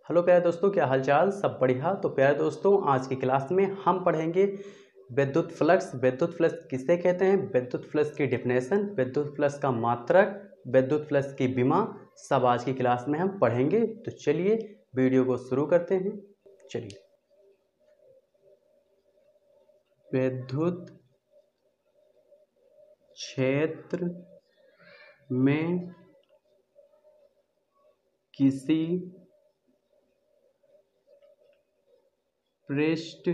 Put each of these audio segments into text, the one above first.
Hello प्यारे दोस्तों, क्या हालचाल? सब बढ़िया। तो प्यारे दोस्तों, आज की क्लास में हम पढ़ेंगे विद्युत फ्लक्स। विद्युत फ्लक्स किसे कहते हैं, विद्युत फ्लक्स की डेफिनेशन, विद्युत फ्लक्स का मात्रक, विद्युत फ्लक्स की विमा, सब आज की क्लास में हम पढ़ेंगे। तो चलिए वीडियो को शुरू करते हैं। चलिए, विद्युत क्षेत्र में किसी पृष्ठ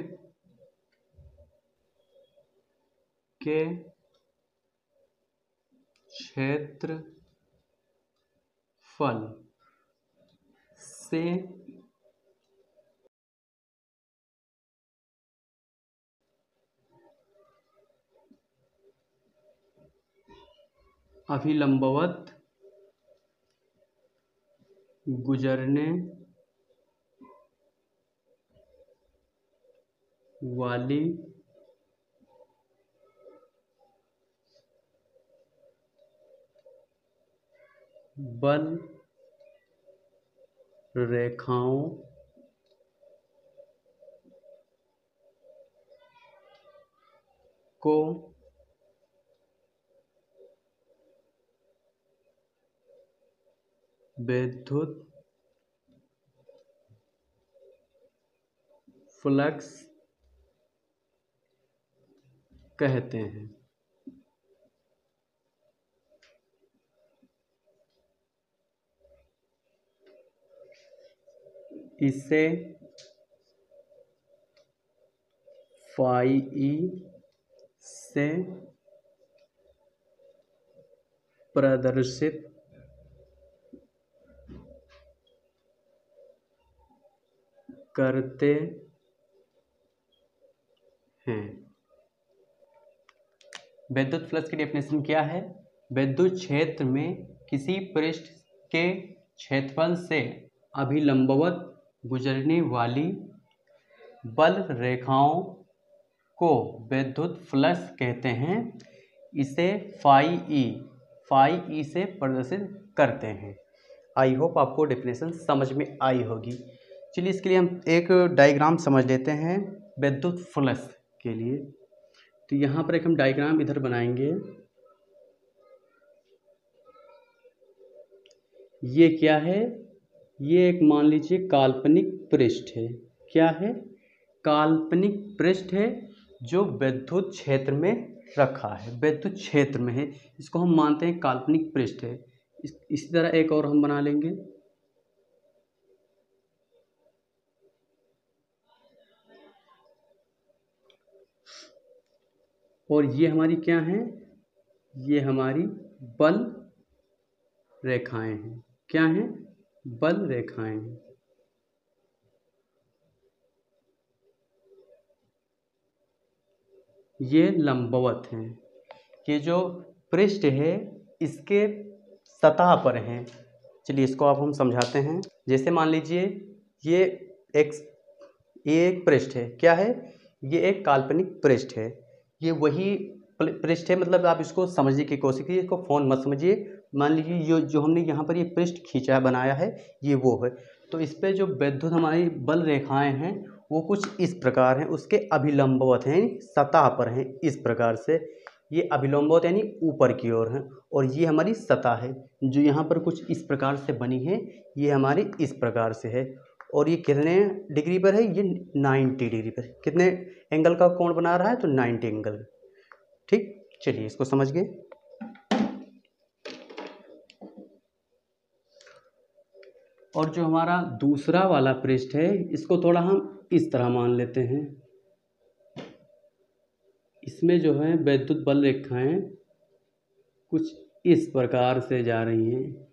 के क्षेत्रफल से अभिलंबवत गुजरने वाली बल रेखाओं को विद्युत फ्लक्स कहते हैं। इसे फाई ई से प्रदर्शित करते हैं। विद्युत फ्लक्स की डेफिनेशन क्या है? विद्युत क्षेत्र में किसी पृष्ठ के क्षेत्रफल से अभिलंबवत गुजरने वाली बल रेखाओं को विद्युत फ्लक्स कहते हैं। इसे फाई ई से प्रदर्शित करते हैं। आई होप आपको डेफिनेशन समझ में आई होगी। चलिए, इसके लिए हम एक डायग्राम समझ लेते हैं विद्युत फ्लक्स के लिए। तो यहाँ पर एक हम डायग्राम इधर बनाएंगे। ये क्या है? ये एक मान लीजिए काल्पनिक पृष्ठ है। क्या है? काल्पनिक पृष्ठ है जो विद्युत क्षेत्र में रखा है, विद्युत क्षेत्र में है। इसको हम मानते हैं काल्पनिक पृष्ठ है। इसी तरह एक और हम बना लेंगे। और ये हमारी क्या है? ये हमारी बल रेखाएं हैं। क्या हैं? बल रेखाएं हैं। ये लंबवत हैं। ये जो पृष्ठ है इसके सतह पर हैं। चलिए, इसको आप हम समझाते हैं। जैसे मान लीजिए ये एक पृष्ठ है। क्या है? ये एक काल्पनिक पृष्ठ है। ये वही पृष्ठ है, मतलब आप इसको समझने की कोशिश कीजिए, इसको फोन मत समझिए। मान लीजिए जो हमने यहाँ पर ये पृष्ठ खींचा है, बनाया है, ये वो है। तो इस पे जो विद्युत हमारी बल रेखाएं हैं वो कुछ इस प्रकार हैं, उसके अभिलंबवत हैं, सतह पर हैं इस प्रकार से। ये अभिलंबवत यानी ऊपर की ओर हैं। और ये हमारी सतह है जो यहाँ पर कुछ इस प्रकार से बनी है, ये हमारी इस प्रकार से है। और ये कितने डिग्री पर है? ये 90 डिग्री पर। कितने एंगल का कोण बना रहा है? तो 90 एंगल। ठीक, चलिए इसको समझ गए। और जो हमारा दूसरा वाला पृष्ठ है इसको थोड़ा हम इस तरह मान लेते हैं। इसमें जो है विद्युत बल रेखाएं कुछ इस प्रकार से जा रही हैं।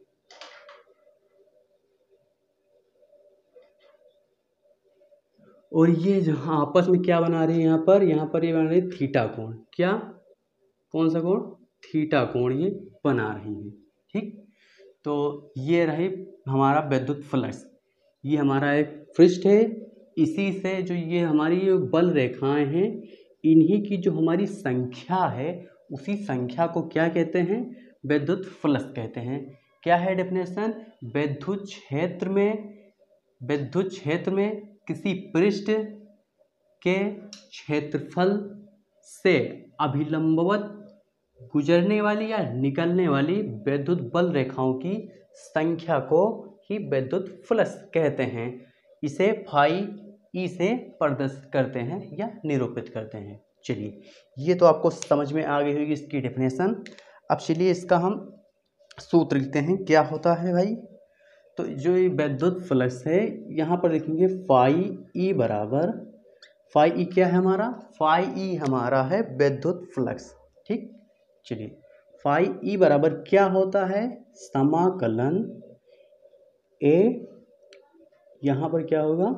और ये जो आपस में क्या बना रही है यहाँ पर ये बना रही है थीटा कोण। क्या? कौन सा कोण? थीटा कोण ये बना रही है। ठीक, तो ये रही हमारा विद्युत फ्लक्स। ये हमारा एक पृष्ठ है। इसी से जो ये हमारी बल रेखाएं हैं, इन्हीं की जो हमारी संख्या है, उसी संख्या को क्या कहते हैं? विद्युत फ्लक्स कहते हैं। क्या है डेफिनेशन? विद्युत क्षेत्र में विद्युत क्षेत्र में किसी पृष्ठ के क्षेत्रफल से अभिलंबवत गुजरने वाली या निकलने वाली विद्युत बल रेखाओं की संख्या को ही विद्युत फ्लक्स कहते हैं। इसे फाई ई से प्रदर्शित करते हैं या निरूपित करते हैं। चलिए, ये तो आपको समझ में आ गई होगी इसकी डेफिनेशन। अब चलिए इसका हम सूत्र लिखते हैं। क्या होता है भाई? तो जो ये विद्युत फ्लक्स है, यहाँ पर लिखेंगे फाई ई बराबर, फाई ई क्या है हमारा? फाई ई हमारा है विद्युत फ्लक्स। ठीक, चलिए फाई ई बराबर क्या होता है? समाकलन ए, यहाँ पर क्या होगा?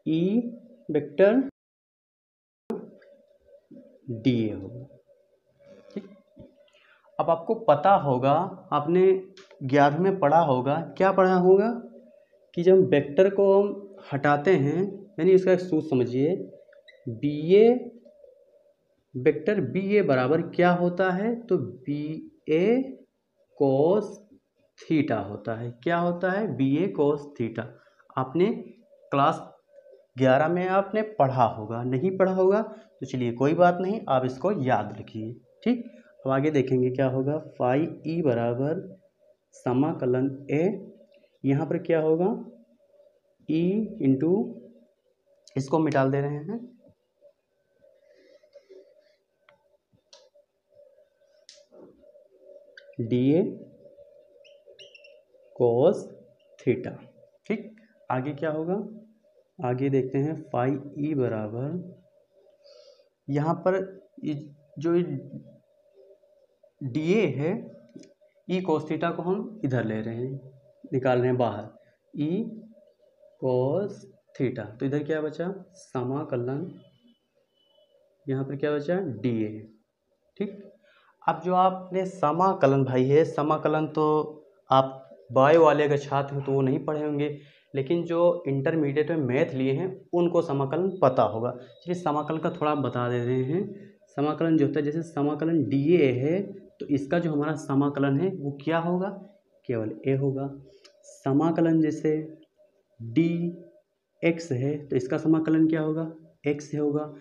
ई वेक्टर डी ए होगा। ठीक, अब आपको पता होगा, आपने 11वीं में पढ़ा होगा, क्या पढ़ा होगा कि जब वेक्टर को हम हटाते हैं, यानी इसका एक सूत्र समझिए, बी ए वेक्टर बी ए बराबर क्या होता है? तो बी ए कोस थीटा होता है। क्या होता है? बी ए कोस थीटा। आपने क्लास 11 में आपने पढ़ा होगा, नहीं पढ़ा होगा तो चलिए कोई बात नहीं, आप इसको याद रखिए। ठीक, अब आगे देखेंगे क्या होगा। फाई ई बराबर समाकलन ए, यहाँ पर क्या होगा? ई इंटू, इसको मिटा दे रहे हैं, डी ए कोस थीटा। ठीक, आगे क्या होगा? आगे देखते हैं फाई ई बराबर, यहाँ पर जो डी ए है, ई कोस थीटा को हम इधर ले रहे हैं, निकाल रहे हैं बाहर, ई कोस थीटा। तो इधर क्या बचा? समाकलन, यहाँ पर क्या बचा? D A. ठीक, अब जो आपने समाकलन भाई है, समाकलन तो आप बायो वाले के छात्र हैं तो वो नहीं पढ़े होंगे, लेकिन जो इंटरमीडिएट में मैथ लिए हैं उनको समाकलन पता होगा। चलिए समाकलन का थोड़ा बता दे रहे हैं। समाकलन जो होता है, जैसे समाकलन डी ए है तो इसका जो हमारा समाकलन है वो क्या होगा? केवल ए होगा। समाकलन जैसे डी एक्स है तो इसका समाकलन क्या होगा? एक्स होगा।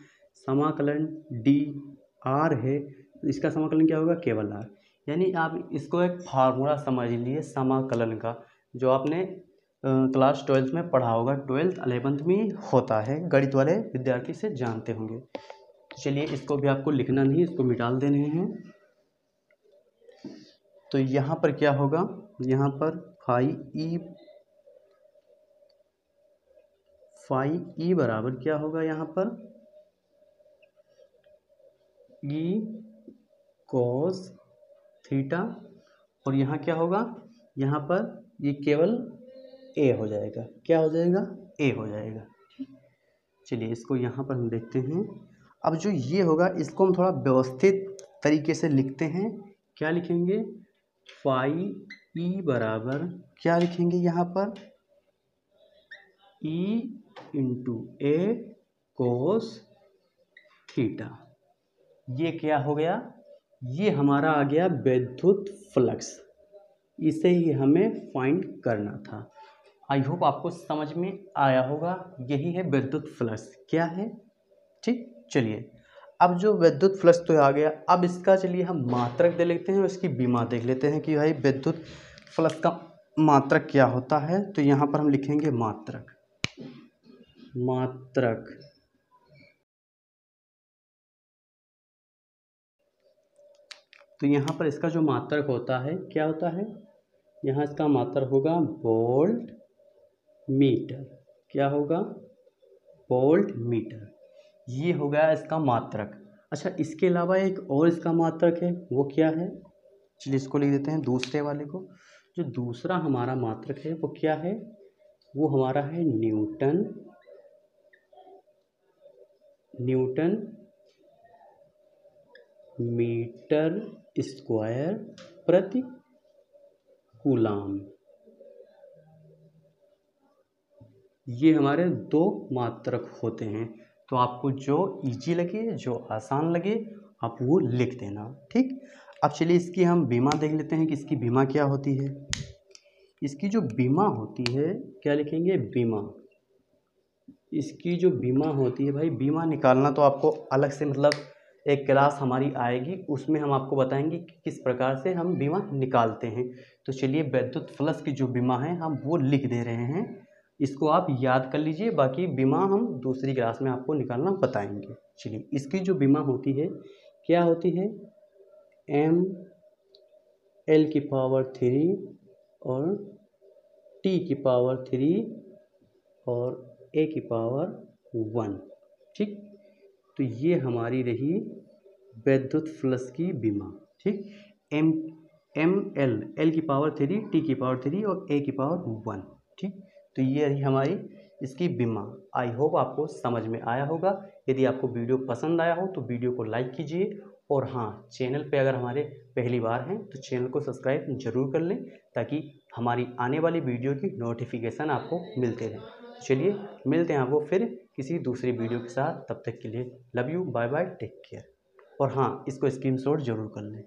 समाकलन डी आर है तो इसका समाकलन क्या होगा? केवल आर। यानी आप इसको एक फार्मूला समझ लीजिए समाकलन का, जो आपने क्लास 12th में पढ़ा होगा, 12th 11th में होता है, गणित वाले विद्यार्थी से जानते होंगे। तो चलिए इसको भी आपको लिखना नहीं, इसको मिटाल देने हैं। तो यहाँ पर क्या होगा? यहाँ पर फाई ई बराबर क्या होगा? यहाँ पर ई कोस थीटा, और यहाँ क्या होगा? यहाँ पर ये केवल ए हो जाएगा। क्या हो जाएगा? ए हो जाएगा। चलिए इसको यहाँ पर हम देखते हैं। अब जो ये होगा इसको हम थोड़ा व्यवस्थित तरीके से लिखते हैं। क्या लिखेंगे? फाई ई बराबर क्या लिखेंगे यहाँ पर? ई इंटू ए कोस थीटा। ये क्या हो गया? ये हमारा आ गया विद्युत फ्लक्स। इसे ही हमें फाइंड करना था। आई होप आपको समझ में आया होगा। यही है विद्युत फ्लक्स। क्या है? ठीक, चलिए अब जो विद्युत फ्लक्स तो आ गया, अब इसका चलिए हम मात्रक देख लेते हैं और इसकी बीमा देख लेते हैं कि भाई विद्युत फ्लक्स का मात्रक क्या होता है। तो यहाँ पर हम लिखेंगे मात्रक। तो यहाँ पर इसका जो मात्रक होता है क्या होता है? यहाँ इसका मात्रक होगा वोल्ट मीटर। क्या होगा? Volt meter. ये हो गया इसका मात्रक। अच्छा, इसके अलावा एक और इसका मात्रक है, वो क्या है? चलिए इसको लिख देते हैं दूसरे वाले को। जो दूसरा हमारा मात्रक है वो क्या है? वो हमारा है न्यूटन मीटर स्क्वायर प्रति कूलाम। ये हमारे दो मात्रक होते हैं। तो आपको जो इजी लगे, जो आसान लगे, आप वो लिख देना। ठीक, अब चलिए इसकी हम बीमा देख लेते हैं कि इसकी बीमा क्या होती है। इसकी जो बीमा होती है, क्या लिखेंगे, बीमा। इसकी जो बीमा होती है भाई, बीमा निकालना तो आपको अलग से मतलब एक क्लास हमारी आएगी, उसमें हम आपको बताएंगे कि किस प्रकार से हम बीमा निकालते हैं। तो चलिए वैद्युत फ्लश की जो बीमा है हम वो लिख दे रहे हैं, इसको आप याद कर लीजिए, बाकी बीमा हम दूसरी क्लास में आपको निकालना बताएंगे। चलिए इसकी जो बीमा होती है क्या होती है, ml3 और T3 और A1। ठीक, तो ये हमारी रही वैद्युत फ्लश की बीमा। ठीक, L3 T3 और A1। ठीक, तो ये रही हमारी इसकी बीमा। आई होप आपको समझ में आया होगा। यदि आपको वीडियो पसंद आया हो तो वीडियो को लाइक कीजिए, और हाँ, चैनल पे अगर हमारे पहली बार हैं तो चैनल को सब्सक्राइब जरूर कर लें, ताकि हमारी आने वाली वीडियो की नोटिफिकेशन आपको मिलते रहें। चलिए मिलते हैं आपको फिर किसी दूसरी वीडियो के साथ, तब तक के लिए love you, bye bye, take care. और हाँ, इसको स्क्रीनशॉट जरूर कर लें।